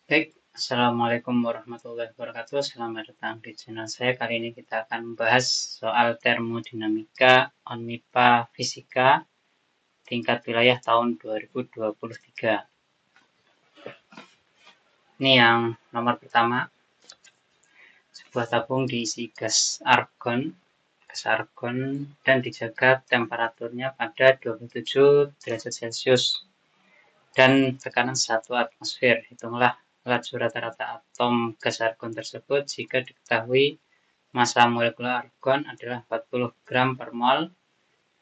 Baik, Assalamualaikum warahmatullahi wabarakatuh. Selamat datang di channel saya. Kali ini kita akan membahas soal termodinamika ONMIPA Fisika tingkat wilayah tahun 2023. Ini yang nomor pertama, sebuah tabung diisi gas argon dan dijaga temperaturnya pada 27 derajat Celcius dan tekanan 1 atmosfer. Hitunglah laju rata-rata atom gas argon tersebut jika diketahui massa molekul argon adalah 40 gram per mol.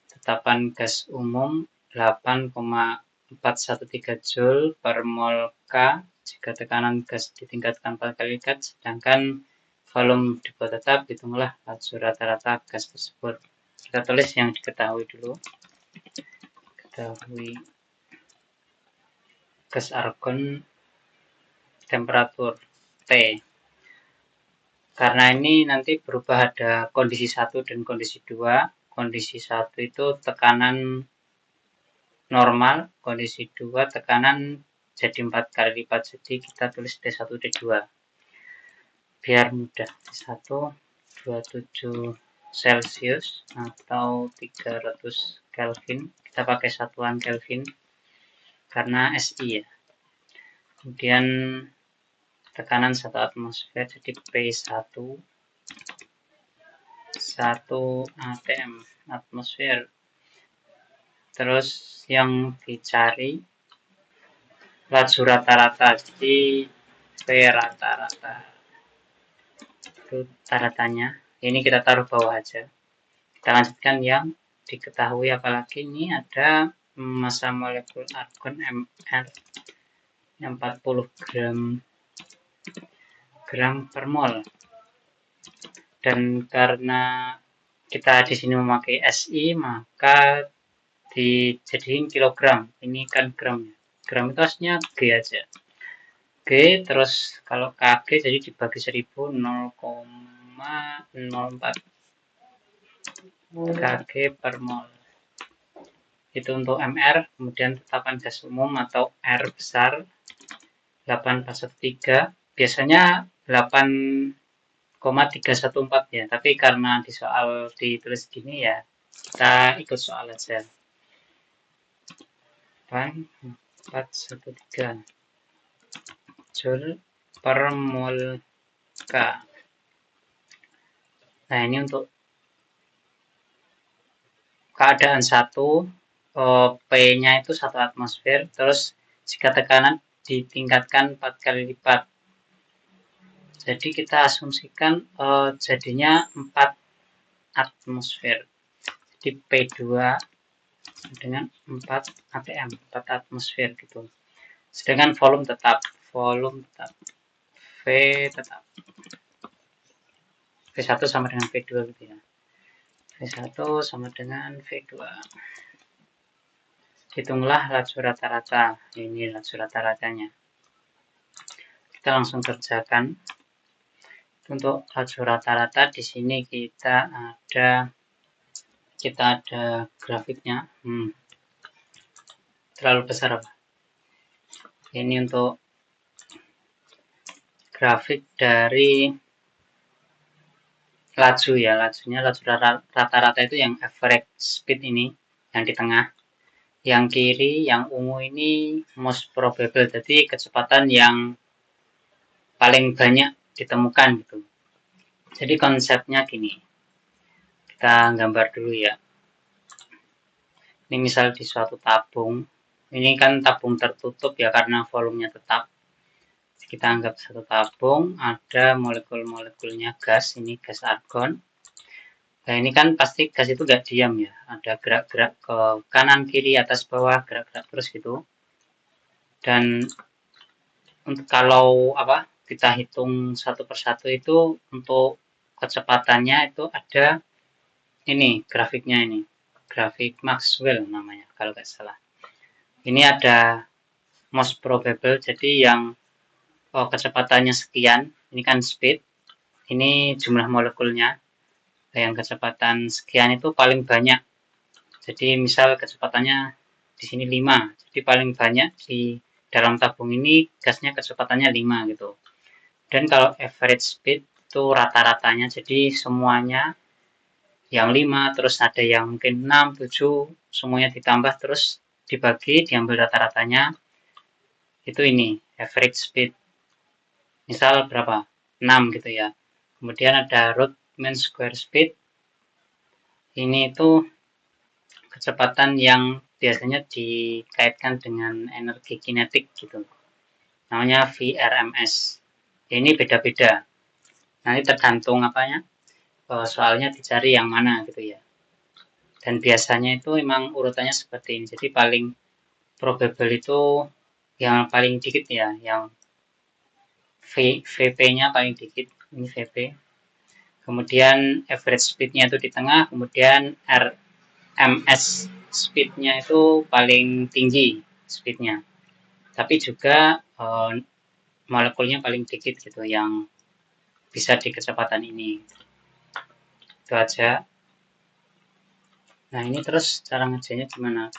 Tetapan gas umum 8,413 Joule per mol K jika tekanan gas ditingkatkan 4 kali lipat, sedangkan volume dibuat tetap. Hitunglah laju rata-rata gas tersebut. Kita tulis yang diketahui dulu. Ketahui gas argon temperatur T. Karena ini nanti berubah, ada kondisi 1 dan kondisi 2. Kondisi 1 itu tekanan normal, kondisi 2 tekanan jadi 4 kali lipat. Jadi kita tulis T1, T2. Biar mudah, T1 27 Celcius atau 300 Kelvin. Kita pakai satuan Kelvin karena SI ya. Kemudian tekanan 1 atmosfer, jadi P1 1 atm atmosfer. Terus yang dicari laju rata-rata, jadi P rata-rata itu rata-ratanya. Ini kita taruh bawah aja. Kita lanjutkan yang diketahui, apalagi ini ada massa molekul argon Mr yang 40 gram per mol. Dan karena kita di sini memakai SI, maka dijadiin kilogram. Ini kan gram. Gram itu harusnya G aja. G terus kalau Kg jadi dibagi 1000 0,04 Kg per mol. Itu untuk MR. Kemudian tetapan gas umum atau R besar 8413. Biasanya 8,314 ya, tapi karena di soal ditulis gini ya, kita ikut soal aja. 8,413 Joule per mol K. Nah, ini untuk keadaan 1, P-nya itu 1 atmosfer, terus jika tekanan ditingkatkan 4 kali lipat. Jadi kita asumsikan jadinya 4 atmosfer. Jadi P2 dengan 4 atm, 4 atmosfer gitu. Sedangkan volume tetap, V tetap. V1 sama dengan V2 gitu ya. V1 sama dengan V2. Hitunglah laju rata-rata. Ini laju rata-ratanya. Kita langsung kerjakan. Untuk laju rata-rata di sini kita ada grafiknya. Terlalu besar apa? Ini untuk grafik dari laju ya. Lajunya laju rata-rata itu yang average speed ini, yang di tengah. Yang kiri, yang ungu ini most probable, jadi kecepatan yang paling banyak ditemukan gitu. Jadi konsepnya gini, kita gambar dulu ya. Ini misal di suatu tabung, ini kan tabung tertutup ya karena volumenya tetap. Kita anggap satu tabung, ada molekul-molekulnya gas, ini gas argon. Nah, ini kan pasti gas itu gak diam ya, ada gerak-gerak ke kanan, kiri, atas, bawah, gerak-gerak terus gitu. Dan untuk kalau kita hitung satu persatu itu untuk kecepatannya itu ada ini grafiknya, ini grafik Maxwell namanya kalau nggak salah. Ini ada most probable, jadi yang kecepatannya sekian, ini kan speed, ini jumlah molekulnya. Yang kecepatan sekian itu paling banyak. Jadi misal kecepatannya di sini 5, jadi paling banyak dalam tabung ini gasnya kecepatannya 5 gitu. Dan kalau average speed itu rata-ratanya, jadi semuanya yang 5, terus ada yang mungkin 6, 7, semuanya ditambah terus dibagi, diambil rata-ratanya, itu ini average speed. Misal berapa? 6 gitu ya. Kemudian ada root mean square speed. Ini itu kecepatan yang biasanya dikaitkan dengan energi kinetik gitu. Namanya VRMS. Ini beda-beda. Nanti tergantung apanya, soalnya dicari yang mana gitu ya. Dan biasanya itu memang urutannya seperti ini. Jadi paling probable itu yang paling dikit ya, yang VP-nya paling dikit, ini VP. Kemudian average speed-nya itu di tengah, kemudian RMS speed-nya itu paling tinggi speed-nya. Tapi juga molekulnya paling dikit gitu yang bisa di kecepatan ini. Itu aja. Nah, ini terus cara ngerjainnya gimana?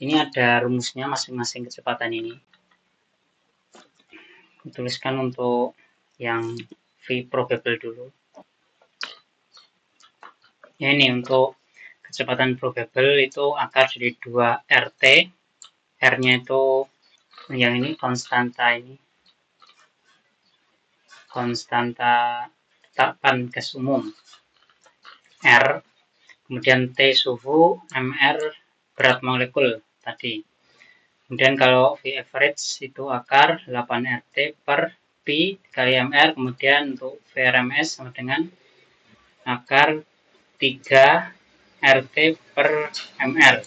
Ini ada rumusnya masing-masing kecepatan ini. Tuliskan untuk yang V probable dulu. Ya, ini untuk kecepatan probable itu akar dari 2 RT. R-nya itu yang ini konstanta ini. Konstanta tetapan gas umum. R, kemudian T suhu, MR berat molekul tadi. Kemudian kalau V average itu akar 8 RT per Pi kali MR, kemudian untuk VRMS sama dengan akar 3 RT per MR.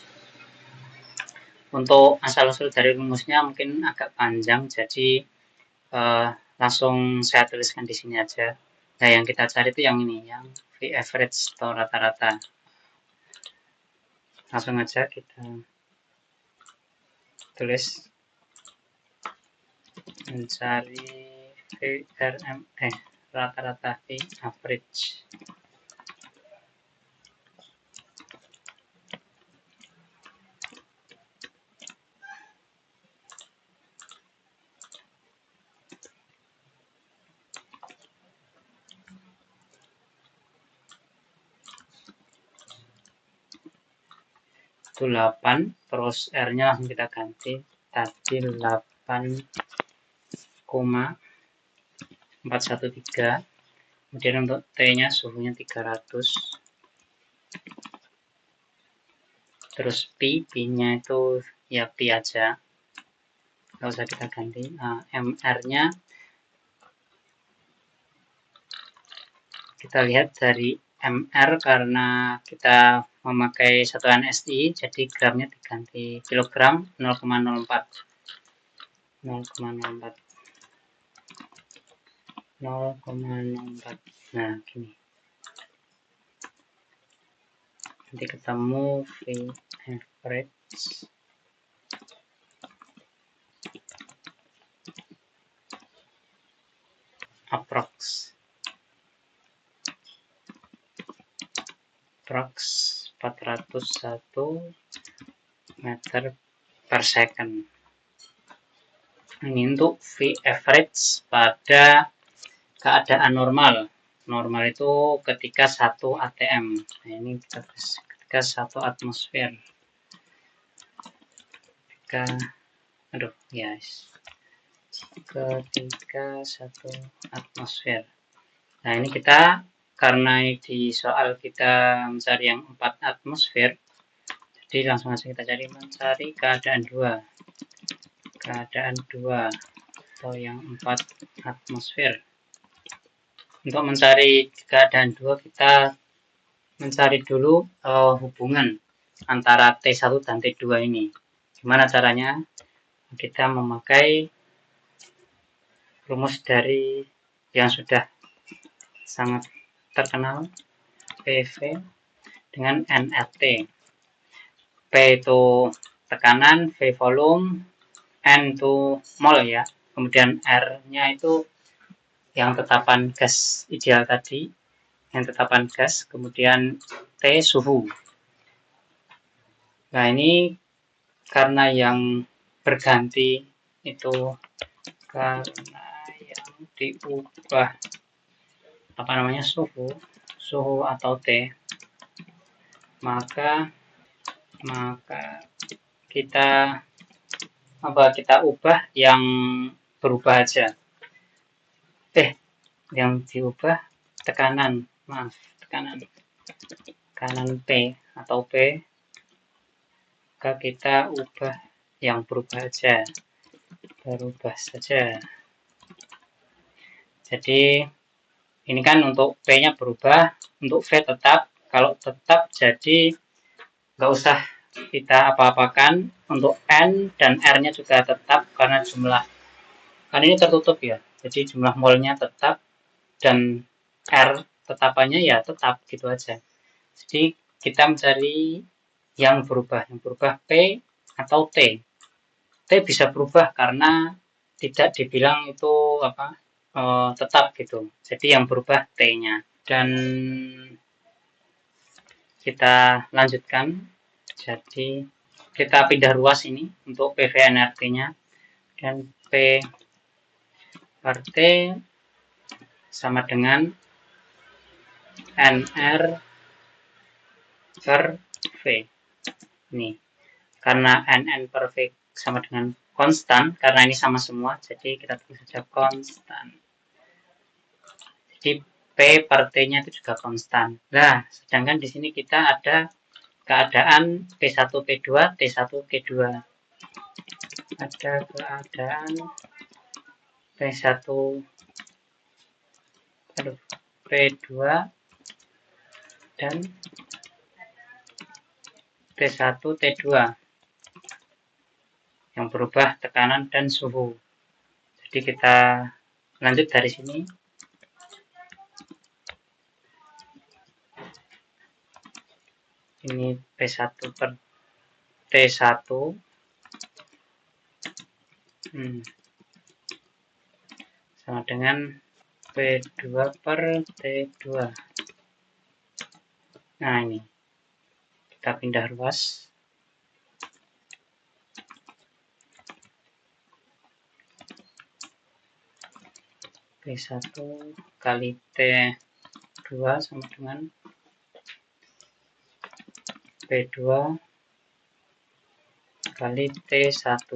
Untuk asal-usul dari rumusnya mungkin agak panjang, jadi langsung saya tuliskan di sini aja. Nah, yang kita cari itu yang ini, yang V average atau rata-rata. Langsung aja kita tulis mencari rata-rata V average. Itu 8, terus R-nya langsung kita ganti. Tadi 8,413. Kemudian untuk T-nya suhunya 300. Terus Pi-nya itu ya Pi aja. Nggak usah kita ganti. Nah, MR-nya kita lihat dari MR karena kita memakai satuan SI, jadi gramnya diganti kilogram 0,04. 0,04. Nah, gini. Nanti ketemu V average approx 401 meter per second. Ini untuk V average pada keadaan normal. Normal itu ketika 1 atm. Nah, ini ketika 1 atmosfer. Ketika 1 atmosfer. Nah, ini kita karena di soal kita mencari yang 4 atmosfer, jadi langsung saja kita cari mencari keadaan 2. Keadaan 2 atau yang 4 atmosfer. Untuk mencari keadaan 2 kita mencari dulu hubungan antara T1 dan T2 ini. Gimana caranya? Kita memakai rumus dari yang sudah sangat terkenal, PV dengan nRT. P itu tekanan, V volume, N itu mol ya. Kemudian R-nya itu yang tetapan gas ideal tadi, yang tetapan gas, kemudian T suhu. Nah, ini karena yang berganti itu karena yang diubah suhu atau T, maka kita ubah yang berubah aja. Yang diubah tekanan P atau P, maka kita ubah yang berubah saja. Jadi ini kan untuk P-nya berubah, untuk V tetap. Kalau tetap jadi nggak usah kita apa-apakan. Untuk N dan R-nya juga tetap karena jumlah, kan ini tertutup ya, jadi jumlah molnya tetap dan R tetapannya ya tetap gitu aja. Jadi kita mencari yang berubah P atau T. T bisa berubah karena tidak dibilang itu tetap gitu. Jadi yang berubah T-nya. Dan kita lanjutkan. Jadi kita pindah ruas ini untuk PV-NRT-nya, dan P per T sama dengan NR per V. Ini karena NN per V sama dengan konstan, karena ini sama semua, jadi kita tulis saja konstan. Jadi P per T-nya itu juga konstan. Nah, sedangkan di sini kita ada keadaan P1 P2 T1 T2. Ada keadaan P1 P2 dan T1 T2 yang berubah tekanan dan suhu. Jadi kita lanjut dari sini. Ini P1 per T1 sama dengan P2 per T2. Nah, ini kita pindah ruas. P1 kali T2 sama dengan P2 kali T1.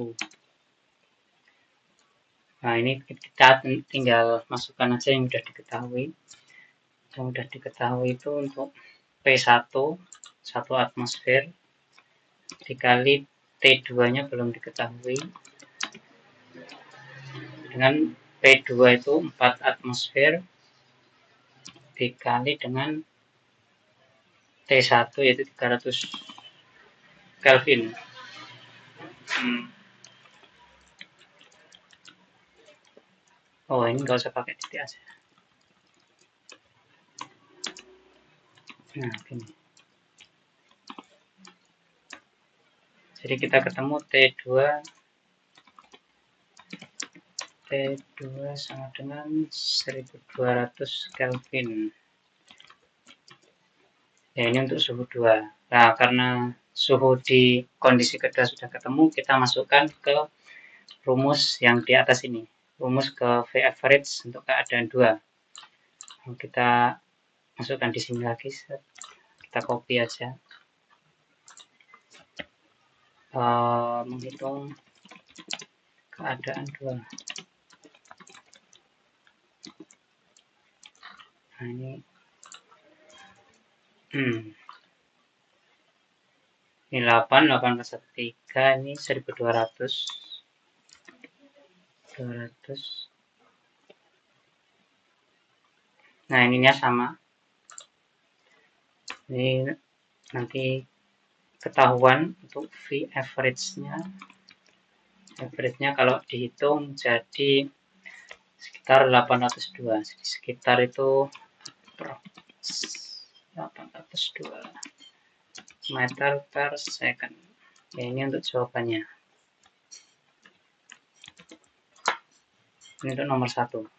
Nah, ini kita tinggal masukkan aja yang sudah diketahui. Yang sudah diketahui itu untuk P1 1 atmosfer dikali T2-nya belum diketahui, dengan P2 itu 4 atmosfer dikali dengan T1 yaitu 300 Kelvin. Oh, ini nggak usah pakai titik aja. Nah, gini. Jadi kita ketemu T2 sama dengan 1200 Kelvin. Ya, ini untuk suhu 2. Nah, karena suhu di kondisi kedua sudah ketemu, kita masukkan ke rumus yang di atas ini. Rumus ke V average untuk keadaan 2. Kita masukkan di sini lagi. Kita copy aja. Menghitung keadaan 2. Nah, ini ini 8 plus 3, ini 1200. Nah, ininya sama. Ini nanti ketahuan untuk V average-nya. Average-nya kalau dihitung jadi sekitar 802. Jadi sekitar itu 802 meter per second. Ya, ini untuk jawabannya. Ini untuk nomor 1.